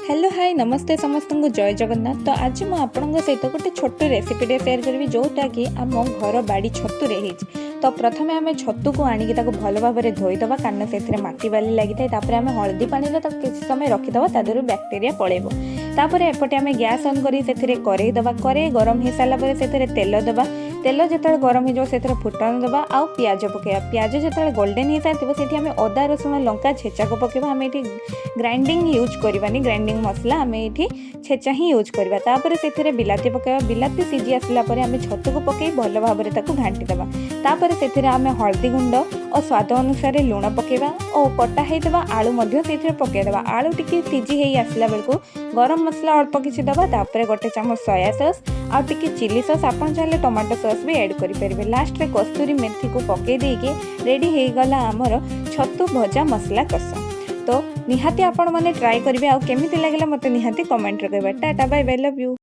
Hello hi नमस्ते समस्त को जय जगन्नाथ। तो आज मुझे आपंक सहित गोटे छोट रेसिपीटे सेयार करी जोटा कि आम घर बाड़ी छतुरे तो प्रथम आम छतु को आणिक भल भाव में धोईदे कारण से मटी बाली लगी था। आम हलदी पानी किसी समय रखीदे तादर बैक्टेरिया पलैब। तापर एपटे आम गैस ऑन कर करेई दबा करेई गरम हो सारापर से तेल दबा तेल जो गरम हो फुटन दबा आउ पियाज पकेबा पियाज जो गोल्डन हो सारी से आम अदा रसुण लंका छेचा को पकेबा। आम ये ग्राइंडिंग यूज करवानी ग्राइंडिंग मसला आम ये छेचा ही यूज करवा। तापर से बिलाती पकेबा बिलाती सिझी आसला आम छतु को पकई भल भाव में घाटी दबा। तापर से आम हल्दी गुंड और स्वाद अनुसार लुण पकेबा और कटा होता आलू पकईदबा। आलू टी सिझी हो आसला बेलू गरम मसला अल्प किसी दबा। तापर गोटे चामच सोया सॉस आउ टिके चिली सॉस आपन चाहे टमाटो सॉस भी ऐड करेंगे। लास्ट में कस्तूरी मेथी को पकई देके रेडी हो गला आमर छतु भजा मसला कषा। तो निहाती आपण मैंने ट्राए करेंगे आउ केमिति लागला मते निहाती कमेंट रे कहबा। Tata bye bye love you.